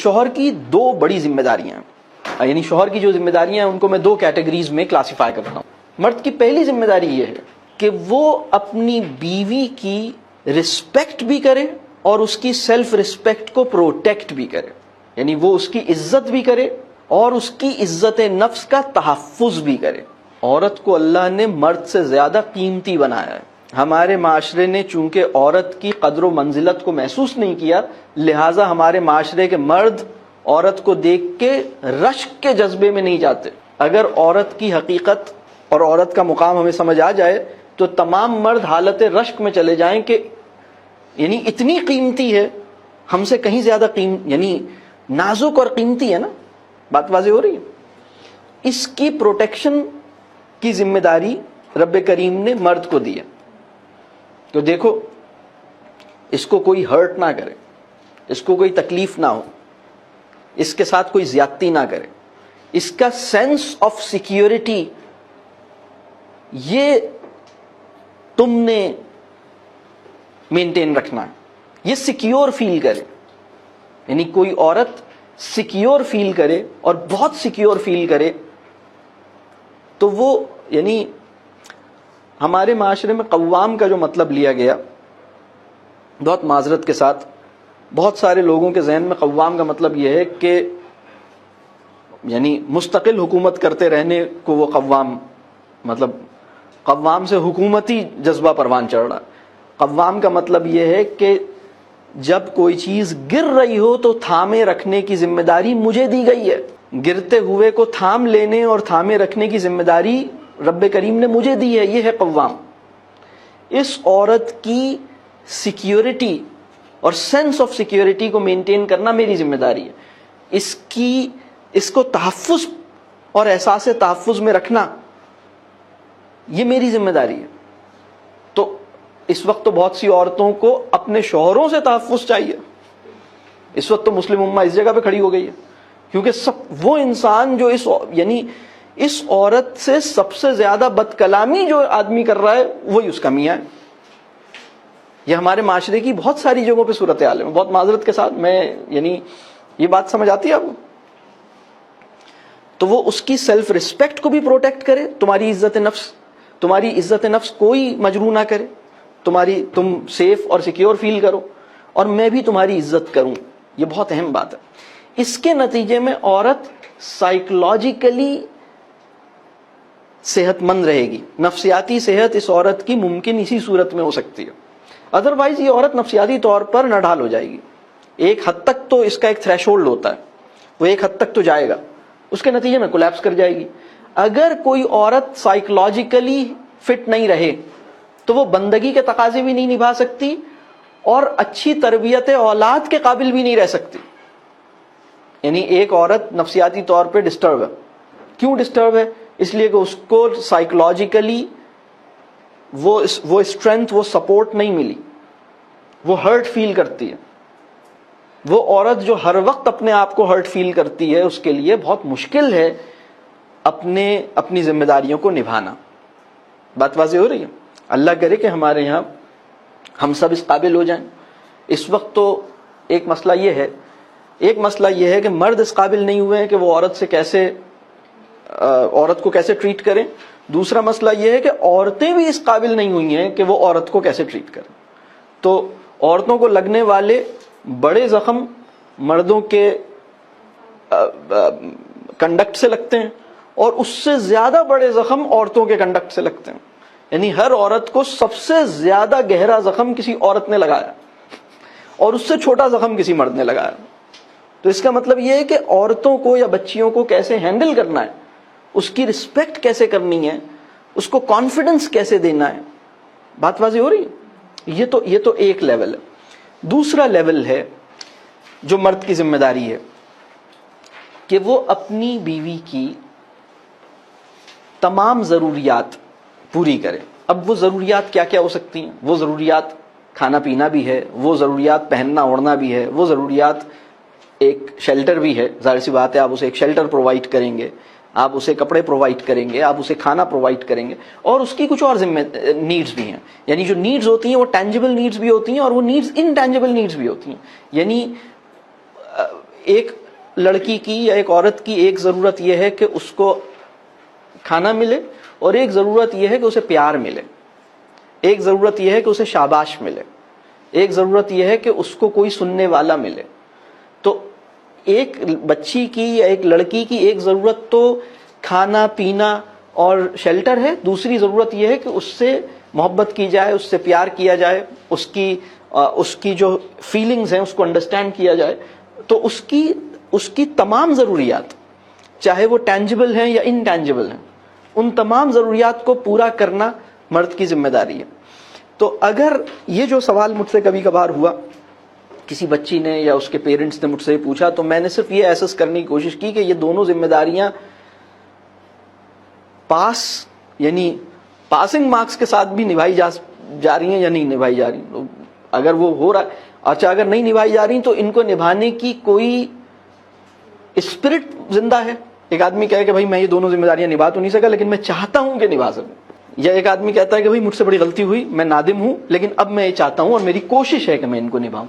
شوہر کی دو بڑی ذمہ داریاں ہیں، یعنی شوہر کی جو ذمہ داریاں ہیں ان کو میں دو کیٹیگریز میں کلاسیفائی کرتا ہوں۔ مرد کی پہلی ذمہ داری یہ ہے کہ وہ اپنی بیوی کی رسپیکٹ بھی کرے اور اس کی سیلف رسپیکٹ کو پروٹیکٹ بھی کرے، یعنی وہ اس کی عزت بھی کرے اور اس کی عزت نفس کا تحفظ بھی کرے۔ عورت کو اللہ نے مرد سے زیادہ قیمتی بنایا ہے۔ ہمارے معاشرے نے چونکہ عورت کی قدر و منزلت کو محسوس نہیں کیا، لہٰذا ہمارے معاشرے کے مرد عورت کو دیکھ کے رشک کے جذبے میں نہیں جاتے۔ اگر عورت کی حقیقت اور عورت کا مقام ہمیں سمجھ آ جائے تو تمام مرد حالت رشک میں چلے جائیں کہ یعنی اتنی قیمتی ہے، ہم سے کہیں زیادہ یعنی نازک اور قیمتی ہے نا، بات واضح ہو رہی ہے۔ اس کی پروٹیکشن کی ذمہ داری رب کریم نے مرد کو دی ہے، تو دیکھو اس کو کوئی ہرٹ نہ کرے، اس کو کوئی تکلیف نہ ہو، اس کے ساتھ کوئی زیادتی نہ کرے، اس کا سینس آف سیکیورٹی یہ تم نے مینٹین رکھنا ہے، یہ سیکیور فیل کرے، یعنی کوئی عورت سیکیور فیل کرے اور بہت سیکیور فیل کرے تو وہ یعنی ہمارے معاشرے میں قوام کا جو مطلب لیا گیا، بہت معذرت کے ساتھ بہت سارے لوگوں کے ذہن میں قوام کا مطلب یہ ہے کہ یعنی مستقل حکومت کرتے رہنے کو وہ قوام، مطلب قوام سے حکومتی جذبہ پروان چڑھ رہا۔ قوام کا مطلب یہ ہے کہ جب کوئی چیز گر رہی ہو تو تھامے رکھنے کی ذمہ داری مجھے دی گئی ہے، گرتے ہوئے کو تھام لینے اور تھامے رکھنے کی ذمہ داری رب کریم نے مجھے دی ہے، یہ ہے قوام۔ اس عورت کی سیکیورٹی اور سینس آف سیکیورٹی کو مینٹین کرنا میری ذمہ داری ہے، اس کو تحفظ اور احساس تحفظ میں رکھنا یہ میری ذمہ داری ہے۔ تو اس وقت تو بہت سی عورتوں کو اپنے شوہروں سے تحفظ چاہیے، اس وقت تو مسلم امہ اس جگہ پہ کھڑی ہو گئی ہے، کیونکہ وہ انسان جو اس عورت سے سب سے زیادہ بد کلامی جو آدمی کر رہا ہے وہی اس کا میاں ہے۔ یہ ہمارے معاشرے کی بہت ساری جگہوں پہ صورتحال ہے، بہت معذرت کے ساتھ میں یعنی یہ بات سمجھ آتی ہے آپ کو؟ تو وہ اس کی سیلف ریسپیکٹ کو بھی پروٹیکٹ کرے، تمہاری عزت نفس کوئی مجروح نہ کرے، تم سیف اور سیکیور فیل کرو اور میں بھی تمہاری عزت کروں، یہ بہت اہم بات ہے۔ اس کے نتیجے میں عورت سائیکولوجیکلی صحت مند رہے گی، نفسیاتی صحت اس عورت کی ممکن اسی صورت میں ہو سکتی ہے، ادروائز یہ عورت نفسیاتی طور پر نڈھال ہو جائے گی۔ ایک حد تک تو اس کا ایک تھریش ہولڈ ہوتا ہے، وہ ایک حد تک تو جائے گا، اس کے نتیجے میں کولیپس کر جائے گی۔ اگر کوئی عورت سائیکولوجیکلی فٹ نہیں رہے تو وہ بندگی کے تقاضے بھی نہیں نبھا سکتی اور اچھی تربیت اولاد کے قابل بھی نہیں رہ سکتی۔ یعنی ایک عورت نفسیاتی طور پہ ڈسٹرب ہے، کیوں ڈسٹرب ہے؟ اس لیے کہ اس کو سائیکولوجیکلی وہ اسٹرینتھ، وہ سپورٹ نہیں ملی، وہ ہرٹ فیل کرتی ہے۔ وہ عورت جو ہر وقت اپنے آپ کو ہرٹ فیل کرتی ہے، اس کے لیے بہت مشکل ہے اپنی ذمہ داریوں کو نبھانا۔ بات واضح ہو رہی ہے؟ اللہ کرے کہ ہمارے یہاں ہم سب اس قابل ہو جائیں۔ اس وقت تو ایک مسئلہ یہ ہے کہ مرد اس قابل نہیں ہوئے ہیں کہ وہ عورت کو کیسے ٹریٹ کریں۔ دوسرا مسئلہ یہ ہے کہ عورتیں بھی اس قابل نہیں ہوئی ہیں کہ وہ عورت کو کیسے ٹریٹ کریں۔ تو عورتوں کو لگنے والے بڑے زخم مردوں کے کنڈکٹ سے لگتے ہیں اور اس سے زیادہ بڑے زخم عورتوں کے کنڈکٹ سے لگتے ہیں، یعنی ہر عورت کو سب سے زیادہ گہرا زخم کسی عورت نے لگایا اور اس سے چھوٹا زخم کسی مرد نے لگایا۔ تو اس کا مطلب یہ ہے کہ عورتوں کو یا بچیوں کو کیسے ہینڈل کرنا ہے، اس کی رسپیکٹ کیسے کرنی ہے، اس کو کانفیڈنس کیسے دینا ہے۔ بات واضح ہو رہی ہے؟ یہ تو ایک لیول ہے۔ دوسرا لیول ہے جو مرد کی ذمہ داری ہے کہ وہ اپنی بیوی کی تمام ضروریات پوری کرے۔ اب وہ ضروریات کیا کیا ہو سکتی ہیں؟ وہ ضروریات کھانا پینا بھی ہے، وہ ضروریات پہننا اوڑھنا بھی ہے، وہ ضروریات ایک شیلٹر بھی ہے۔ ظاہر سی بات ہے آپ اسے ایک شیلٹر پرووائڈ کریں گے، آپ اسے کپڑے پرووائڈ کریں گے، آپ اسے کھانا پرووائڈ کریں گے، اور اس کی کچھ اور نیڈز بھی ہیں۔ یعنی جو نیڈز ہوتی ہیں وہ ٹینجیبل نیڈز بھی ہوتی ہیں اور وہ نیڈز انٹینجیبل نیڈز بھی ہوتی ہیں۔ یعنی ایک لڑکی کی یا ایک عورت کی ایک ضرورت یہ ہے کہ اس کو کھانا ملے، اور ایک ضرورت یہ ہے کہ اسے پیار ملے، ایک ضرورت یہ ہے کہ اسے شاباش ملے، ایک ضرورت یہ ہے کہ اس کو کوئی سننے والا ملے. تو ایک بچی کی یا ایک لڑکی کی ایک ضرورت تو کھانا پینا اور شیلٹر ہے، دوسری ضرورت یہ ہے کہ اس سے محبت کی جائے، اس سے پیار کیا جائے، اس کی جو فیلنگز ہیں اس کو انڈرسٹینڈ کیا جائے. تو اس کی تمام ضروریات، چاہے وہ ٹینجبل ہیں یا انٹینجبل ہیں، ان تمام ضروریات کو پورا کرنا مرد کی ذمہ داری ہے. تو اگر یہ جو سوال مجھ سے کبھی کبھار ہوا، کسی بچی نے یا اس کے پیرنٹس نے مجھ سے پوچھا، تو میں نے صرف یہ احساس کرنے کی کوشش کی کہ یہ دونوں ذمہ داریاں یعنی پاسنگ مارکس کے ساتھ بھی نبھائی جا رہی ہیں یا نہیں نبھائی جا رہی. اگر وہ ہو رہا، اچھا اگر نہیں نبھائی جا رہی تو ان کو نبھانے کی کوئی اسپرٹ زندہ ہے. ایک آدمی کہے کہ بھائی میں یہ دونوں ذمہ داریاں نبھا تو نہیں سکا لیکن میں چاہتا ہوں کہ نبھا سکوں. یا ایک آدمی کہتا ہے کہ بھائی مجھ سے بڑی غلطی ہوئی، میں نادم ہوں، لیکن اب میں یہ چاہتا ہوں اور میری کوشش ہے کہ میں ان کو نبھاؤں.